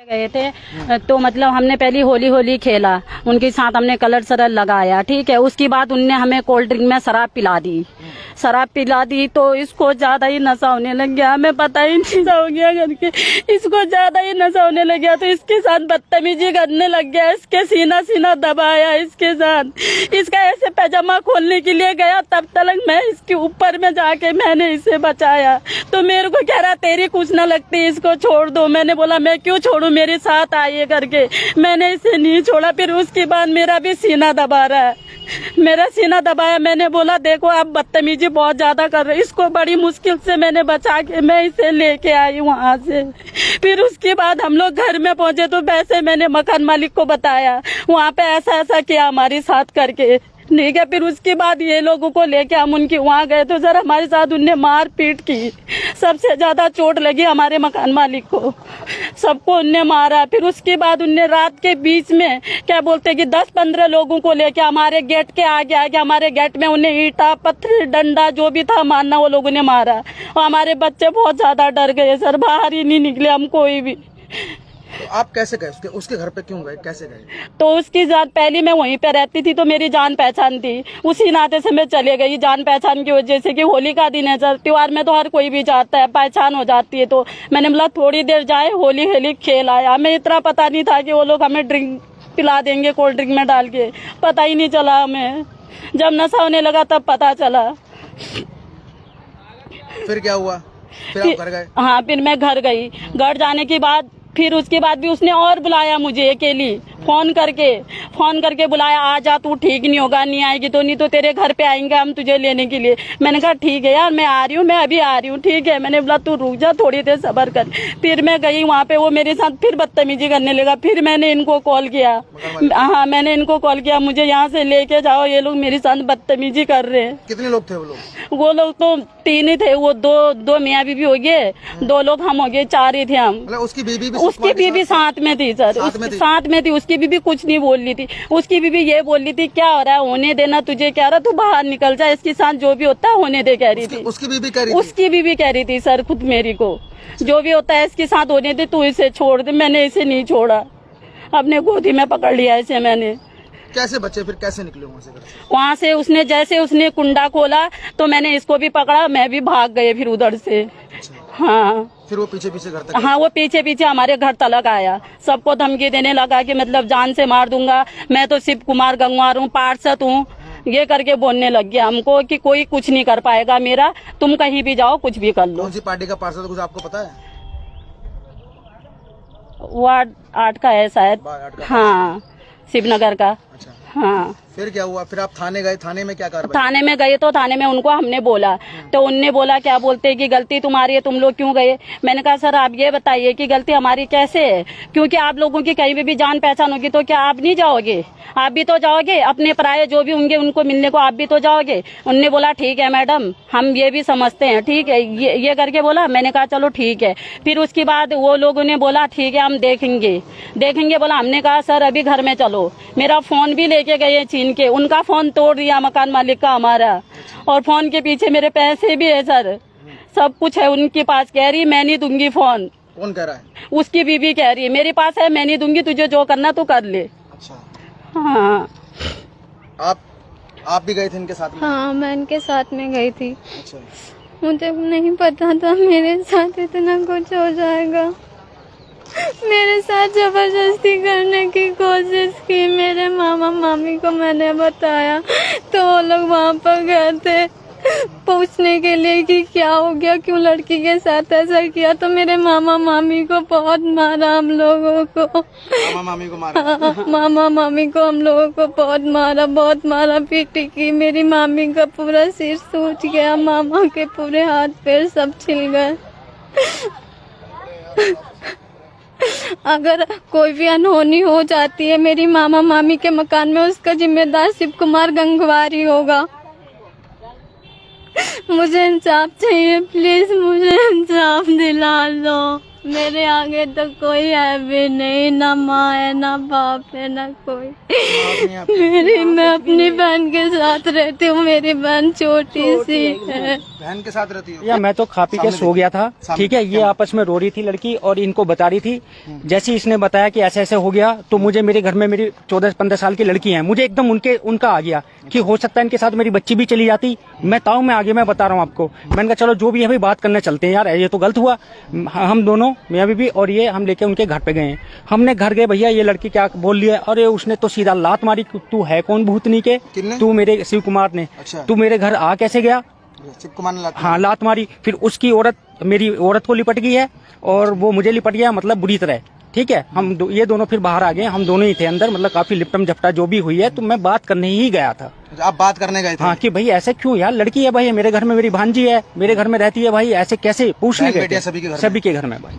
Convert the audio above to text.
गए थे तो मतलब हमने पहली होली खेला, उनके साथ हमने कलर सरल लगाया, ठीक है। उसके बाद उनने हमें कोल्ड ड्रिंक में शराब पिला दी तो इसको ज्यादा ही नशा होने लग गया, हमें पता ही नहीं हो गया करके इसको ज्यादा ही नशा होने लग गया तो इसके साथ बदतमीजी करने लग गया। इसके सीना दबाया, इसके साथ इसका ऐसे पैजामा खोलने के लिए गया, तब तक मैं इसके ऊपर में जाके मैंने इसे बचाया तो मेरे को कह रहा तेरी कुछ ना लगती, इसको छोड़ दो। मैंने बोला मैं क्यों छोड़ू, मेरे साथ आइए करके मैंने इसे नहीं छोड़ा। फिर उसके बाद मेरा भी सीना दबा रहा है, मेरा सीना दबाया। मैंने बोला देखो आप बदतमीजी बहुत ज्यादा कर रहे, इसको बड़ी मुश्किल से मैंने बचा के मैं इसे लेके आई वहाँ से। फिर उसके बाद हम लोग घर में पहुंचे तो वैसे मैंने मकान मालिक को बताया, वहाँ पे ऐसा किया हमारे साथ करके, ठीक है। फिर उसके बाद ये लोगों को लेके हम उनके वहाँ गए तो सर हमारे साथ उनने मार पीट की, सबसे ज्यादा चोट लगी हमारे मकान मालिक को, सबको उनने मारा। फिर उसके बाद उनने रात के बीच में क्या बोलते कि 10-15 लोगों को लेके हमारे गेट के आगे हमारे गेट में उन्हें ईंटा पत्थर डंडा जो भी था मारना वो लोगों ने मारा और हमारे बच्चे बहुत ज्यादा डर गए सर, बाहर ही नहीं निकले हम कोई भी। तो आप कैसे गए उसके घर पे, क्यों गए, कैसे गए? तो उसकी जान पहले मैं वहीं पे रहती थी तो मेरी जान पहचान थी, उसी नाते से मैं चले गई जान पहचान की वजह से कि होली का दिन है सर, त्योहार में तो हर कोई भी जाता है, पहचान हो जाती है। तो मैंने बोला थोड़ी देर जाए होली खेल आया। हमें इतना पता नहीं था कि वो लोग हमें ड्रिंक पिला देंगे कोल्ड ड्रिंक में डाल के, पता ही नहीं चला हमें, जब नशा होने लगा तब पता चला। फिर क्या हुआ? फिर आप घर गए? हाँ, फिर मैं घर गई। घर जाने के बाद फिर उसके बाद भी उसने और बुलाया मुझे अकेली, फोन करके बुलाया, आ जा तू ठीक नहीं होगा, नहीं आएगी तो नहीं तो तेरे घर पे आएंगे हम तुझे लेने के लिए। मैंने कहा ठीक है यार मैं आ रही हूँ, मैं अभी आ रही हूँ, ठीक है। मैंने बोला तू रुक जा थोड़ी देर सब्र कर। फिर मैं गई वहाँ पे, वो मेरे साथ फिर बदतमीजी करने लगा। फिर मैंने इनको कॉल किया, हाँ मैंने इनको कॉल किया मुझे यहाँ से लेके जाओ, ये लोग मेरे साथ बदतमीजी कर रहे हैं। कितने लोग थे वो लोग? वो लोग तो 3 ही थे, वो दो मियाँ बीवी हो गए, 2 लोग हम हो गए, 4 ही थे हम। उसकी बीबी साथ में थी सर, साथ में थी। उसकी बीबी कुछ नहीं बोल रही थी, उसकी बीबी ये बोल रही थी क्या हो रहा है, होने देना, तुझे क्या रहा, तू बाहर निकल जा, इसके साथ जो भी होता है होने दे, कह रही थी। उसकी बीबी कह रही थी सर खुद मेरी को, जो भी होता है इसके साथ होने दे, तू इसे छोड़ दे। मैंने इसे नहीं छोड़ा, अपने गोदी में पकड़ लिया इसे मैंने। कैसे बच्चे फिर कैसे निकले वहाँ से? उसने जैसे उसने कुंडा खोला तो मैंने इसको भी पकड़ा, मैं भी भाग गए फिर उधर से। हाँ, फिर वो पीछे घर तक? हाँ, वो पीछे हमारे घर तलक आया, सबको धमकी देने लगा कि मतलब जान से मार दूंगा, मैं तो शिव कुमार गंगवार हूँ, पार्षद हूँ, ये करके बोलने लग गया हमको कि कोई कुछ नहीं कर पाएगा मेरा, तुम कहीं भी जाओ कुछ भी कर लो। कौन सी पार्टी का पार्षद कुछ आपको पता है? वार्ड 8 का है शायद, हाँ शिवनगर का। अच्छा, हाँ। फिर क्या हुआ? फिर आप थाने गए, थाने में क्या कार्रवाई? थाने में गए तो थाने में उनको हमने बोला तो उनने बोला क्या बोलते कि गलती तुम्हारी है, तुम लोग क्यों गए। मैंने कहा सर आप ये बताइए कि गलती हमारी कैसे है, क्योंकि आप लोगों की कहीं भी जान पहचान होगी तो क्या आप नहीं जाओगे, आप भी तो जाओगे, अपने पराये जो भी होंगे उनको मिलने को आप भी तो जाओगे। उनने बोला ठीक है मैडम हम ये भी समझते हैं, ठीक है, ये करके बोला। मैंने कहा चलो ठीक है। फिर उसके बाद वो लोगों ने बोला ठीक है हम देखेंगे बोला। हमने कहा सर अभी घर में चलो, मेरा फोन भी लेके गए छीन के, उनका फोन तोड़ दिया मकान मालिक का हमारा, और फोन के पीछे मेरे पैसे भी है सर, सब कुछ है उनके पास। कह रही मैं नहीं दूंगी फोन। कौन कह रहा है? उसकी बीवी कह रही है मेरे पास है, मैं नहीं दूंगी, तुझे जो करना तो कर ले। अच्छा, हाँ। आप भी गए थे इनके साथ में? हाँ मैं इनके साथ में गई थी। अच्छा, मुझे नहीं पता था मेरे साथ इतना कुछ हो जाएगा, मेरे साथ जबरदस्ती करने की कोशिश की। मेरे मामा मामी को मैंने बताया तो वो लोग वहाँ पर गए थे पूछने के लिए कि क्या हो गया, क्यों लड़की के साथ ऐसा किया। तो मेरे मामा मामी को बहुत मारा हम लोगों को। मामा मामी को मारा? हाँ, मामा मामी को हम लोगों को बहुत मारा पीटी की। मेरी मामी का पूरा सिर सूज गया, मामा के पूरे हाथ पैर सब छिल गए। अगर कोई भी अनहोनी हो जाती है मेरी मामा मामी के मकान में, उसका जिम्मेदार शिव कुमार गंगवार ही होगा। मुझे इंसाफ चाहिए, प्लीज मुझे इंसाफ दिला दो। मेरे आगे तो कोई है भी नहीं, ना माँ है ना बाप है ना कोई। मैं अपनी बहन के साथ रहती हूँ, मेरी बहन छोटी सी है। बहन के साथ रहती हो? या मैं तो खा पी के सो गया था, ठीक है। ये आपस में रो रही थी लड़की और इनको बता रही थी। जैसे इसने बताया कि ऐसे ऐसे हो गया तो मुझे, मेरे घर में मेरी 14-15 साल की लड़की है, मुझे एकदम उनका आ गया कि हो सकता है इनके साथ मेरी बच्ची भी चली जाती। मैं ताऊ में आगे मैं बता रहा हूँ आपको। मैंने कहा चलो जो भी है भाई बात करने चलते हैं यार, ये तो गलत हुआ। हम दोनों मियां बीबी और ये हम लेके उनके घर पे गए। हमने घर गए, भैया ये लड़की क्या बोल लिया, अरे उसने तो सीधा लात मारी, तू है कौन भूतनी के? तू मेरे, शिव कुमार ने, तू मेरे घर आ कैसे गया? शिव कुमार ने हाँ लात मारी। फिर उसकी औरत मेरी औरत को लिपट गई है और वो मुझे लिपट गया, मतलब बुरी तरह, ठीक है। हम ये दोनों फिर बाहर आ गए, हम दोनों ही थे अंदर, मतलब काफी लिपटम झपटा जो भी हुई है। तो मैं बात करने ही गया था। आप बात करने गए थे? हाँ, कि भाई ऐसे क्यों यार, लड़की है भाई, मेरे घर में मेरी भांजी है, मेरे घर में रहती है भाई, ऐसे कैसे पूछने गए? सभी के घर में भाई।